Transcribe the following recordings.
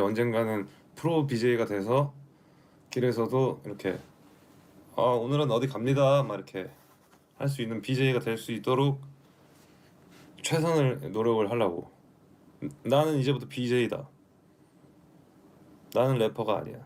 언젠가는 프로 BJ가 돼서 길에서도 이렇게 오늘은 어디 갑니다 막 이렇게 할 수 있는 BJ가 될 수 있도록 최선을 노력을 하려고. 나는 이제부터 BJ다. 나는 래퍼가 아니야.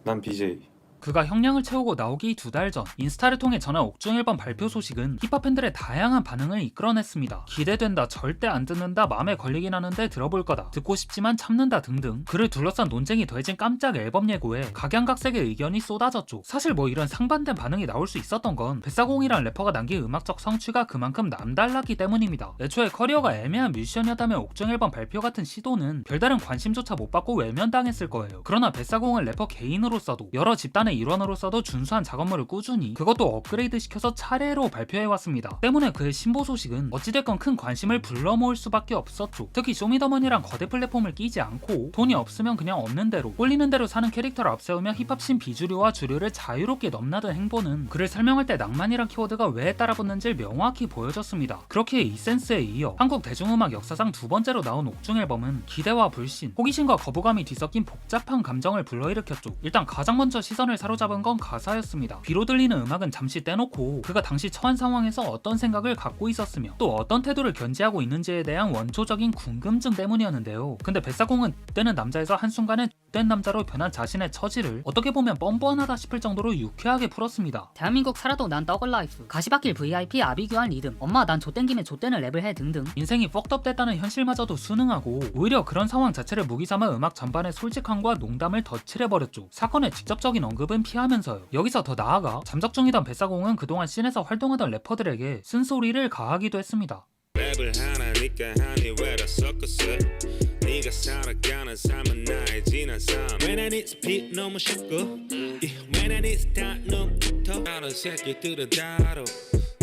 난 BJ. 그가 형량을 채우고 나오기 2달 전 인스타를 통해 전한 옥중 앨범 발표 소식은 힙합 팬들의 다양한 반응을 이끌어냈습니다. 기대된다, 절대 안 듣는다, 마음에 걸리긴 하는데 들어볼 거다, 듣고 싶지만 참는다 등등 그를 둘러싼 논쟁이 더해진 깜짝 앨범 예고에 각양각색의 의견이 쏟아졌죠. 사실 뭐 이런 상반된 반응이 나올 수 있었던 건 뱃사공이란 래퍼가 남긴 음악적 성취가 그만큼 남달랐기 때문입니다. 애초에 커리어가 애매한 뮤지션이었다면 옥중 앨범 발표 같은 시도는 별다른 관심조차 못 받고 외면당했을 거예요. 그러나 뱃사공은 래퍼 개인으로서도 여러 집단의 일원으로서도 준수한 작업물을 꾸준히, 그것도 업그레이드 시켜서 차례로 발표해왔습니다. 때문에 그의 신보 소식은 어찌됐건 큰 관심을 불러모을 수밖에 없었죠. 특히 쇼미더머니랑 거대 플랫폼을 끼지 않고 돈이 없으면 그냥 없는 대로 꼴리는 대로 사는 캐릭터를 앞세우며 힙합신 비주류와 주류를 자유롭게 넘나든 행보는 그를 설명할 때 낭만이란 키워드가 왜 따라붙는지 명확히 보여줬습니다. 그렇게 이 센스에 이어 한국 대중음악 역사상 2번째로 나온 옥중 앨범은 기대와 불신, 호기심과 거부감이 뒤섞인 복잡한 감정을 불러일으켰죠. 일단 가장 먼저 시선을 사로잡은 건 가사였습니다. 비로 들리는 음악은 잠시 떼놓고 그가 당시 처한 상황에서 어떤 생각을 갖고 있었으며 또 어떤 태도를 견지하고 있는지에 대한 원초적인 궁금증 때문이었는데요. 근데 뱃사공은 때는 남자에서 한순간에 된 남자로 변한 자신의 처지를 어떻게 보면 뻔뻔하다 싶을 정도로 유쾌하게 풀었습니다. 대한민국 살아도 난 떡을라이프, 가시밭길 VIP 아비규환 리듬, 엄마 난 좆땡김에 좆대는 랩을 해 등등. 인생이 퍽덥 됐다는 현실마저도 순응하고 오히려 그런 상황 자체를 무기삼아 음악 전반에 솔직함과 농담을 덧칠해버렸죠. 사건의 직접적인 언급은 피하면서요. 여기서 더 나아가 잠적 중이던 뱃사공은 그동안 씬에서 활동하던 래퍼들에게 쓴소리를 가하기도 했습니다. 랩을 하나니까 하니 왜다 섞었어. 네가 살아가는 삶은 나의 지난 삶. When I need speed 너무 쉽고 When I need start 너부터 다른 새끼들은 다뤄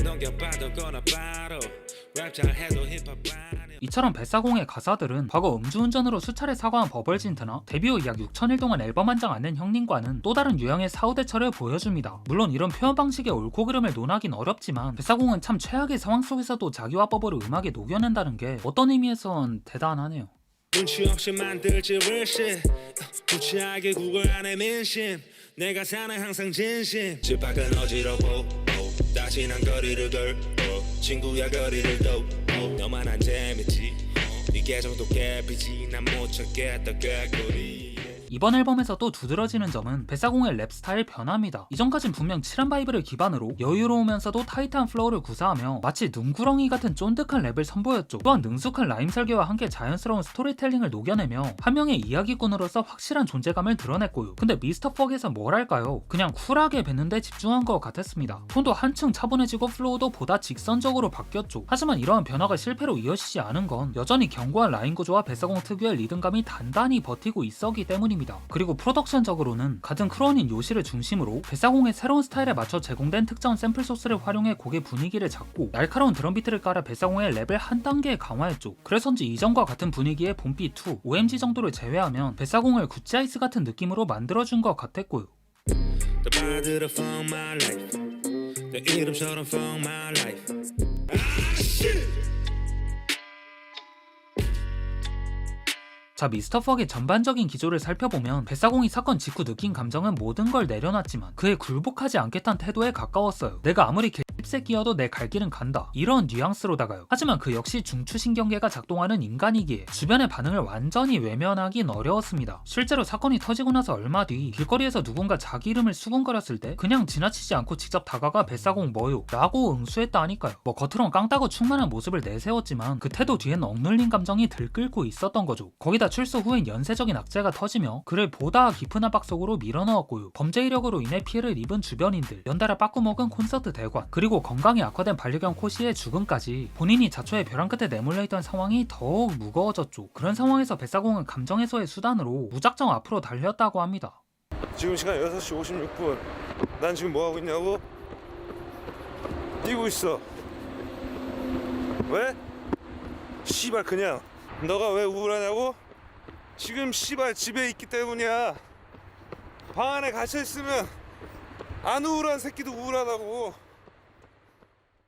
넘겨봐도 거나 바로 랩 잘해도 힙합 아니야. 이처럼 뱃사공의 가사들은 과거 음주운전으로 수차례 사과한 버벌진트나 데뷔 후 약 6천일 동안 앨범 한 장 안 낸 형님과는 또 다른 유형의 사후대처를 보여줍니다. 물론 이런 표현 방식의 옳고 그름을 논하긴 어렵지만 뱃사공은 참 최악의 상황 속에서도 자기화법으로 음악에 녹여낸다는 게 어떤 의미에선 대단하네요. 눈치 없이 만들지 worship 구치하게 구걸 안에 민심 내가 사는 항상 진심 집 밖은 어지러워 다시 난 거리를 걸고 친구야 거리를 둬 너만 안 재밌지 네 계정도 깨비지 난 못 찾겠다 꾀꼬리. 이번 앨범에서도 두드러지는 점은 뱃사공의 랩 스타일 변화입니다. 이전까진 분명 칠한 바이브를 기반으로 여유로우면서도 타이트한 플로우를 구사하며 마치 눈구렁이 같은 쫀득한 랩을 선보였죠. 또한 능숙한 라임 설계와 함께 자연스러운 스토리텔링을 녹여내며 한 명의 이야기꾼으로서 확실한 존재감을 드러냈고요. 근데 미스터 퍽에서 뭐랄까요, 그냥 쿨하게 뱉는데 집중한 것 같았습니다. 톤도 한층 차분해지고 플로우도 보다 직선적으로 바뀌었죠. 하지만 이러한 변화가 실패로 이어지지 않은 건 여전히 견고한 라인 구조와 뱃사공 특유의 리듬감이 단단히 버티고 있었기 때문입니다. 그리고 프로덕션적으로는 같은 크루원인 요시를 중심으로 뱃사공의 새로운 스타일에 맞춰 제공된 특정 샘플 소스를 활용해 곡의 분위기를 잡고 날카로운 드럼 비트를 깔아 뱃사공의 랩을 한 단계 강화했죠. 그래서인지 이전과 같은 분위기의 봄비 2, OMG 정도를 제외하면 뱃사공을 구찌아이스 같은 느낌으로 만들어준 것 같았고요. 더 받으러 from my life 내 이름처럼 from my life. 자, 미스터 퍽의 전반적인 기조를 살펴보면 뱃사공이 사건 직후 느낀 감정은 모든 걸 내려놨지만 그의 굴복하지 않겠다는 태도에 가까웠어요. 내가 아무리 개새끼여도 내 갈 길은 간다, 이런 뉘앙스로다가요. 하지만 그 역시 중추신경계가 작동하는 인간이기에 주변의 반응을 완전히 외면하긴 어려웠습니다. 실제로 사건이 터지고 나서 얼마 뒤 길거리에서 누군가 자기 이름을 수군거렸을 때 그냥 지나치지 않고 직접 다가가 뱃사공 뭐요? 라고 응수했다 하니까요. 뭐 겉으론 깡따고 충만한 모습을 내세웠지만 그 태도 뒤엔 억눌린 감정이 들끓고 있었던 거죠. 거기다 출소 후엔 연쇄적인 악재가 터지며 그를 보다 깊은 압박 속으로 밀어넣었고요. 범죄 이력으로 인해 피해를 입은 주변인들, 연달아 빠꾸먹은 콘서트 대관, 그리고 건강이 악화된 반려견 코시의 죽음까지 본인이 자초의 벼랑 끝에 내몰려 있던 상황이 더욱 무거워졌죠. 그런 상황에서 뱃사공은 감정 해소의 수단으로 무작정 앞으로 달렸다고 합니다. 지금 시간 6시 56분. 난 지금 뭐 하고 있냐고? 뛰고 있어. 왜? 씨발 그냥. 너가 왜 우울하냐고? 지금 씨발 집에 있기 때문이야. 방 안에 갇혀 있으면 안 우울한 새끼도 우울하다고.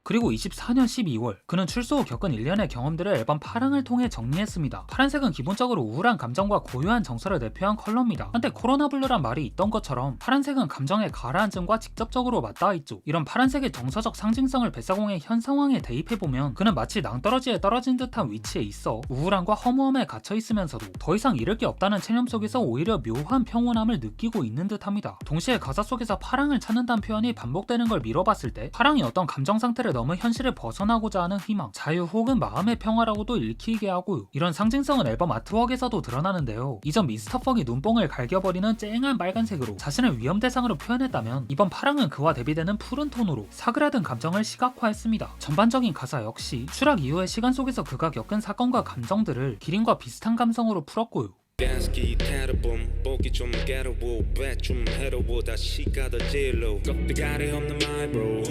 그리고 24년 12월 그는 출소 후 겪은 일련의 경험들을 앨범 파랑을 통해 정리했습니다. 파란색은 기본적으로 우울한 감정과 고요한 정서를 대표한 컬러입니다. 한때 코로나 블루란 말이 있던 것처럼 파란색은 감정의 가라앉음과 직접적으로 맞닿아 있죠. 이런 파란색의 정서적 상징성을 뱃사공의 현 상황에 대입해보면 그는 마치 낭떠러지에 떨어진 듯한 위치에 있어 우울함과 허무함에 갇혀 있으면서도 더 이상 잃을 게 없다는 체념 속에서 오히려 묘한 평온함을 느끼고 있는 듯합니다. 동시에 가사 속에서 파랑을 찾는다는 표현이 반복되는 걸 미뤄봤을 때 파랑이 어떤 감정 상태를 넘어 현실을 벗어나고자 하는 희망, 자유 혹은 마음의 평화라고도 읽히게 하고요. 이런 상징성은 앨범 아트웍에서도 드러나는데요. 이전 미스터 퍽이 눈뽕을 갈겨버리는 쨍한 빨간색으로 자신을 위험 대상으로 표현했다면 이번 파랑은 그와 대비되는 푸른 톤으로 사그라든 감정을 시각화했습니다. 전반적인 가사 역시 추락 이후의 시간 속에서 그가 겪은 사건과 감정들을 기린과 비슷한 감성으로 풀었고요. 댄스기 테러봄 보기 좀 괴로워 배좀 해로워 다시 가더 질러 껍데기 없는 my bro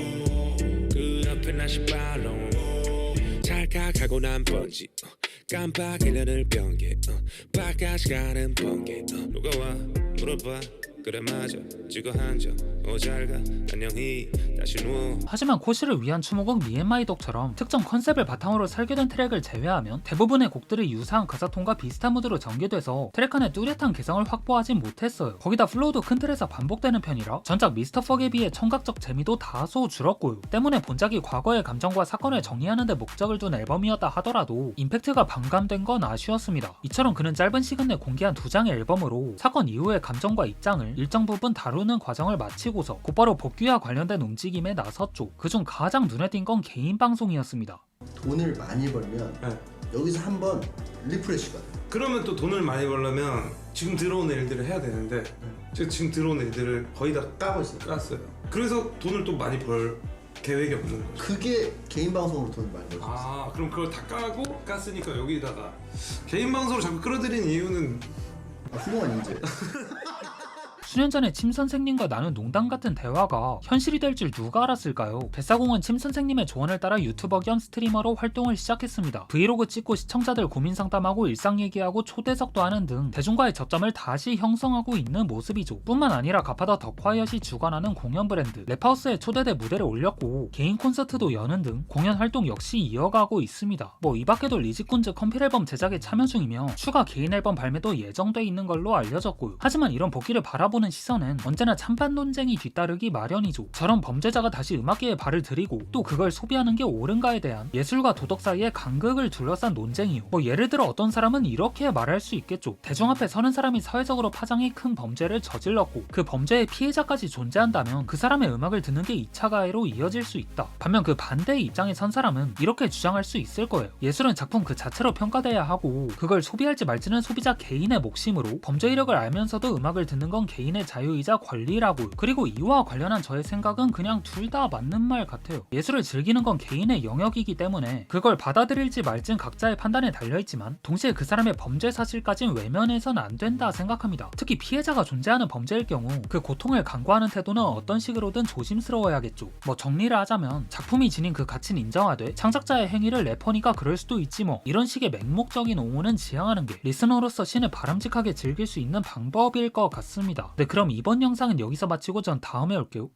그 옆에 나시 발로 찰칵하고 난 번지 깜빡이는 변개 바깥이 가는 번개 누가 와 물어봐 그래 맞아 찍어 한점 잘가 안녕히 다시 누워. 하지만 코시를 위한 추모곡 미앤마이독처럼 특정 컨셉을 바탕으로 설계된 트랙을 제외하면 대부분의 곡들이 유사한 가사톤과 비슷한 무드로 전개돼서 트랙 안에 뚜렷한 개성을 확보하진 못했어요. 거기다 플로우도 큰 틀에서 반복되는 편이라 전작 미스터 퍽에 비해 청각적 재미도 다소 줄었고요. 때문에 본작이 과거의 감정과 사건을 정리하는 데 목적을 둔 앨범이었다 하더라도 임팩트가 반감된 건 아쉬웠습니다. 이처럼 그는 짧은 시간 내 공개한 2장의 앨범으로 사건 이후의 감정과 입장을 일정 부분 다루는 과정을 마치고서 곧바로 복귀와 관련된 움직임에 나섰죠. 그중 가장 눈에 띈 건 개인 방송이었습니다. 돈을 많이 벌면 네. 여기서 한번 리프레시가 돼. 그러면 또 돈을 많이 벌려면 지금 들어온 일들을 해야 되는데 제가 지금 들어온 일들을 거의 다 까고 있어요. 깠어요. 그래서 돈을 또 많이 벌 계획이 없는 거죠. 그게 개인 방송으로 돈을 많이 벌었어요. 아 그럼 그걸 다 까고 깠으니까 여기다가 개인 방송을 자꾸 끌어들이는 이유는 훌륭한 인재. 수년 전에 침 선생님과 나눈 농담 같은 대화가 현실이 될 줄 누가 알았을까요? 뱃사공은 침 선생님의 조언을 따라 유튜버 겸 스트리머로 활동을 시작했습니다. 브이로그 찍고 시청자들 고민 상담하고 일상 얘기하고 초대석도 하는 등 대중과의 접점을 다시 형성하고 있는 모습이죠. 뿐만 아니라 가파더 더 콰이엇이 주관하는 공연 브랜드 랩하우스에 초대돼 무대를 올렸고 개인 콘서트도 여는 등 공연 활동 역시 이어가고 있습니다. 이 밖에도 리지쿤즈 컴필 앨범 제작에 참여 중이며 추가 개인 앨범 발매도 예정돼 있는 걸로 알려졌고요. 하지만 이런 복귀를 바라보는 시선은 언제나 찬반 논쟁이 뒤따르기 마련이죠. 저런 범죄자가 다시 음악계에 발을 들이고 또 그걸 소비하는 게 옳은가에 대한 예술과 도덕 사이의 간극을 둘러싼 논쟁이요. 예를 들어 어떤 사람은 이렇게 말할 수 있겠죠. 대중 앞에 서는 사람이 사회적으로 파장이 큰 범죄를 저질렀고 그 범죄의 피해자까지 존재한다면 그 사람의 음악을 듣는 게 2차 가해로 이어질 수 있다. 반면 그 반대의 입장에 선 사람은 이렇게 주장할 수 있을 거예요. 예술은 작품 그 자체로 평가돼야 하고 그걸 소비할지 말지는 소비자 개인의 몫이므로 범죄 이력을 알면서도 음악을 듣는 건 개인의 자유이자 권리라고요. 그리고 이와 관련한 저의 생각은 그냥 둘 다 맞는 말 같아요. 예술을 즐기는 건 개인의 영역이기 때문에 그걸 받아들일지 말지는 각자의 판단에 달려있지만 동시에 그 사람의 범죄 사실까진 외면해서는 안 된다 생각합니다. 특히 피해자가 존재하는 범죄일 경우 그 고통을 간과하는 태도는 어떤 식으로든 조심스러워야겠죠. 정리를 하자면 작품이 지닌 그 가치는 인정하되 창작자의 행위를 래퍼니까 그럴 수도 있지 이런 식의 맹목적인 옹호는 지향하는 게 리스너로서 신을 바람직하게 즐길 수 있는 방법일 것 같습니다. 네, 그럼 이번 영상은 여기서 마치고 전 다음에 올게요.